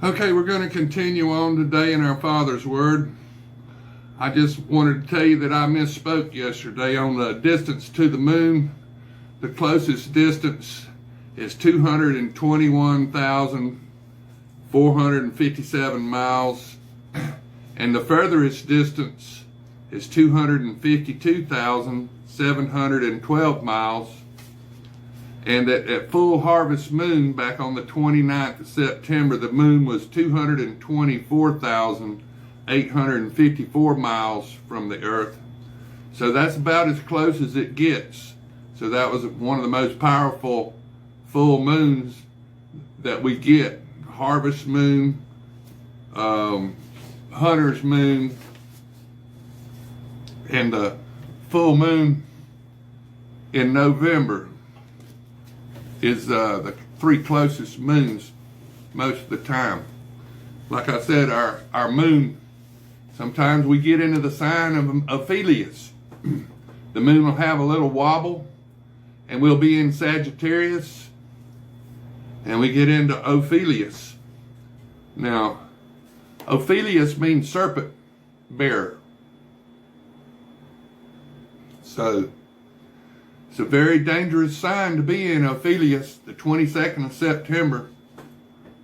Okay, we're going to continue on today in our Father's Word. I just wanted to tell you that I misspoke yesterday on the distance to the moon. The closest distance is 221,457 miles, and the furthest distance is 252,712 miles. And at full harvest moon, back on the 29th of September, the moon was 224,854 miles from the earth. So that's about as close as it gets. So that was one of the most powerful full moons that we get. Harvest moon, hunter's moon, and the full moon in November is the three closest moons most of the time. Like I said, our moon, sometimes we get into the sign of Ophiuchus. The moon will have a little wobble, and we'll be in Sagittarius, and we get into Ophiuchus. Now, Ophiuchus means serpent bearer. So it's a very dangerous sign to be in, Ophiuchus. The 22nd of September,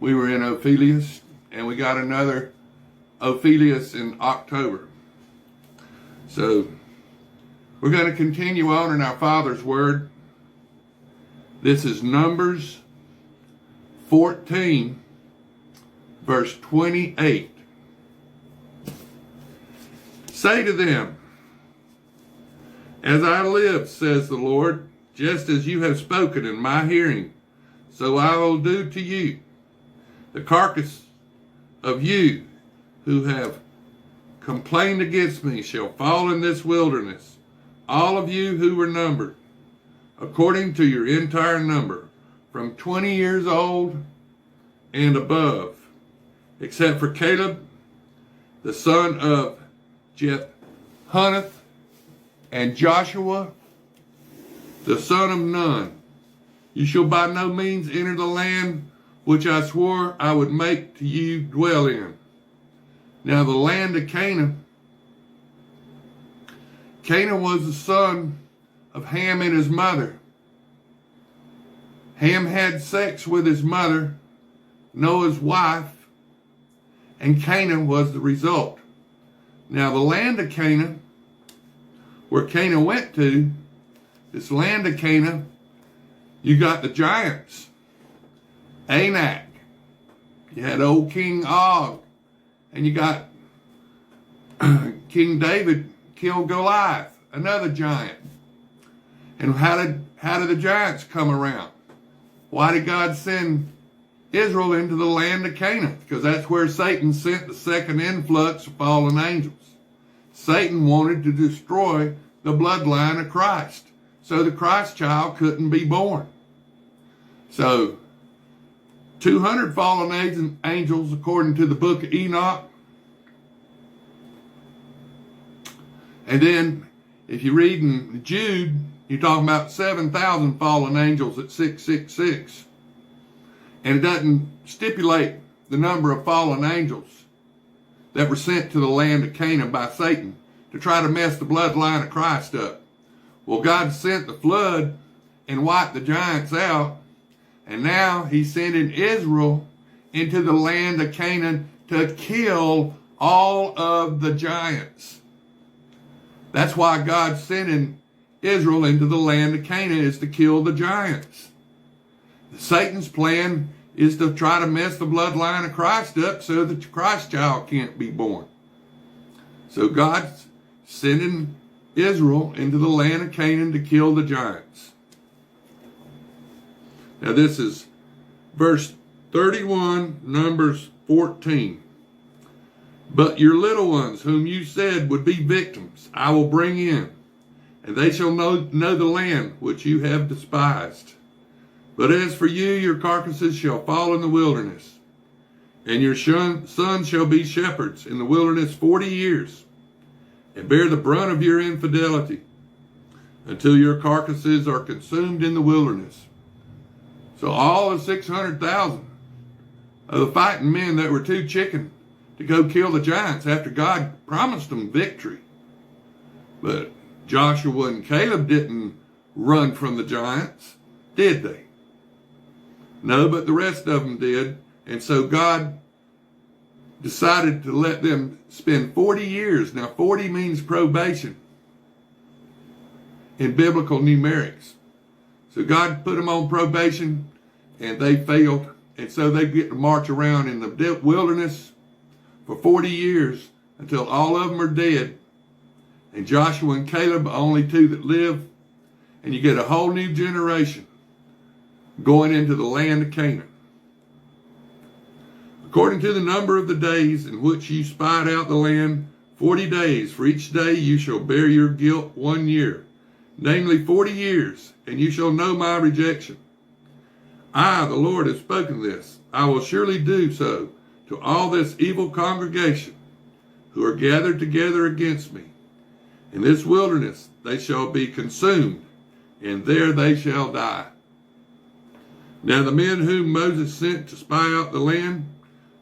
we were in Ophiuchus, and we got another Ophiuchus in October. So we're going to continue on in our Father's Word. This is Numbers 14, verse 28. Say to them, "As I live, says the Lord, just as you have spoken in my hearing, so I will do to you. The carcass of you who have complained against me shall fall in this wilderness, all of you who were numbered, according to your entire number, from 20 years old and above, except for Caleb, the son of Jephunneh, and Joshua, the son of Nun. You shall by no means enter the land which I swore I would make to you dwell in." Now the land of Canaan was the son of Ham and his mother. Ham had sex with his mother, Noah's wife, and Canaan was the result. Now the land of Canaan, where Canaan went to, this land of Canaan, you got the giants. Anak. You had old King Og. And you got King David killed Goliath, another giant. And how did the giants come around? Why did God send Israel into the land of Canaan? Because that's where Satan sent the second influx of fallen angels. Satan wanted to destroy the bloodline of Christ, so the Christ child couldn't be born. So 200 fallen angels according to the book of Enoch. And then if you read in Jude, you're talking about 7,000 fallen angels at 666. And it doesn't stipulate the number of fallen angels that were sent to the land of Canaan by Satan to try to mess the bloodline of Christ up. Well, God sent the flood and wiped the giants out, and now he's sending Israel into the land of Canaan to kill all of the giants. That's why God's sending Israel into the land of Canaan, is to kill the giants. Satan's plan is to try to mess the bloodline of Christ up so that the Christ child can't be born. So God's sending Israel into the land of Canaan to kill the giants. Now this is verse 31, Numbers 14. "But your little ones, whom you said would be victims, I will bring in, and they shall know the land which you have despised. But as for you, your carcasses shall fall in the wilderness, and your sons shall be shepherds in the wilderness 40 years, and bear the brunt of your infidelity, until your carcasses are consumed in the wilderness." So all of 600,000 of the fighting men that were too chicken to go kill the giants after God promised them victory. But Joshua and Caleb didn't run from the giants, did they? No, but the rest of them did. And so God decided to let them spend 40 years. Now, 40 means probation in biblical numerics. So God put them on probation, and they failed. And so they get to march around in the wilderness for 40 years until all of them are dead. And Joshua and Caleb are only two that live. And you get a whole new generation going into the land of Canaan. According to the number of the days in which you spied out the land, 40 days. For each day you shall bear your guilt 1 year, namely 40 years, and you shall know my rejection. I, the Lord, have spoken this. I will surely do so to all this evil congregation who are gathered together against me. In this wilderness they shall be consumed, and there they shall die. Now the men whom Moses sent to spy out the land,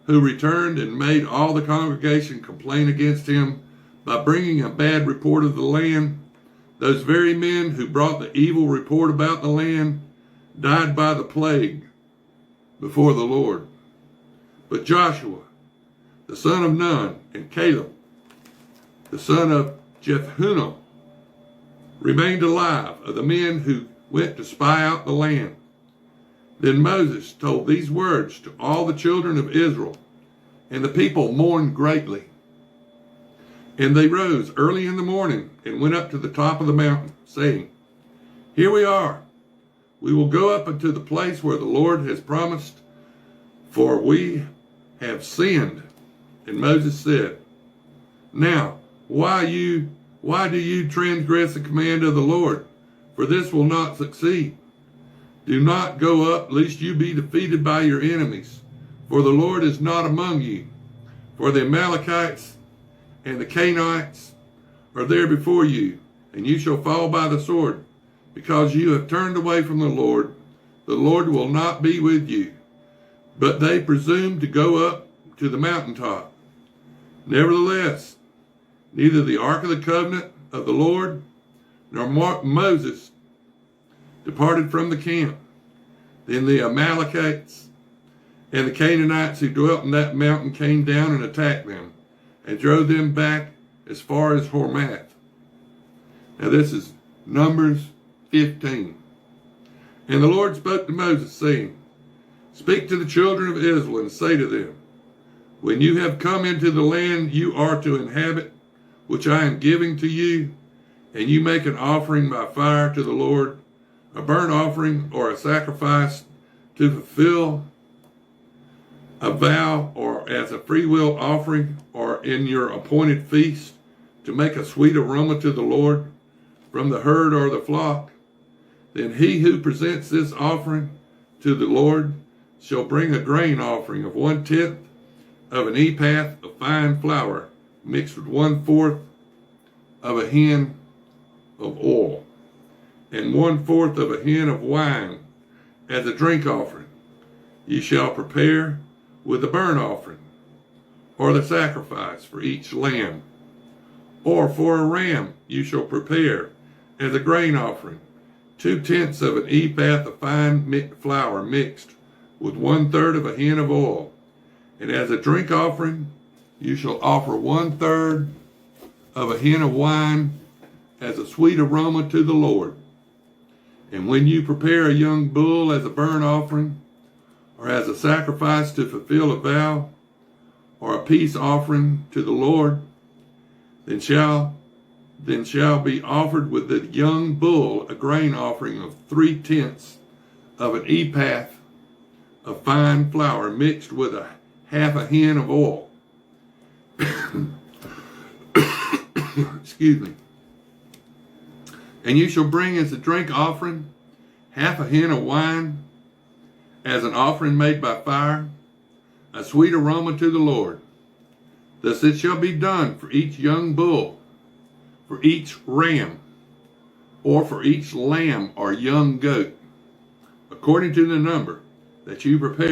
who returned and made all the congregation complain against him by bringing a bad report of the land, those very men who brought the evil report about the land died by the plague before the Lord. But Joshua, the son of Nun, and Caleb, the son of Jephunneh, remained alive, of the men who went to spy out the land. Then Moses told these words to all the children of Israel, and the people mourned greatly. And they rose early in the morning and went up to the top of the mountain, saying, Here we are. We will go up unto the place where the Lord has promised, for we have sinned. And Moses said, Now, why do you transgress the command of the Lord? For this will not succeed. Do not go up, lest you be defeated by your enemies. For the Lord is not among you. For the Amalekites and the Canaanites are there before you, and you shall fall by the sword. Because you have turned away from the Lord will not be with you. But they presumed to go up to the mountaintop. Nevertheless, neither the ark of the covenant of the Lord nor Moses departed from the camp. Then the Amalekites and the Canaanites who dwelt in that mountain came down and attacked them and drove them back as far as Hormah. Now this is Numbers 15. And the Lord spoke to Moses, saying, Speak to the children of Israel and say to them, When you have come into the land you are to inhabit, which I am giving to you, and you make an offering by fire to the Lord, a burnt offering or a sacrifice to fulfill a vow, or as a freewill offering, or in your appointed feast, to make a sweet aroma to the Lord from the herd or the flock, then he who presents this offering to the Lord shall bring a grain offering of 1/10 of an ephah of fine flour, mixed with 1/4 of a hin of oil, and 1/4 of a hin of wine as a drink offering. Ye shall prepare with the burnt offering, or the sacrifice for each lamb, or for a ram you shall prepare as a grain offering 2/10 of an ephah of fine flour mixed with 1/3 of a hin of oil, and as a drink offering you shall offer 1/3 of a hin of wine as a sweet aroma to the Lord. And when you prepare a young bull as a burnt offering, or as a sacrifice to fulfill a vow, or a peace offering to the Lord, then shall be offered with the young bull a grain offering of 3/10 of an ephah of fine flour mixed with a half a hin of oil. Excuse me. And you shall bring as a drink offering half a hin of wine as an offering made by fire, a sweet aroma to the Lord. Thus it shall be done for each young bull, for each ram, or for each lamb or young goat, according to the number that you prepare.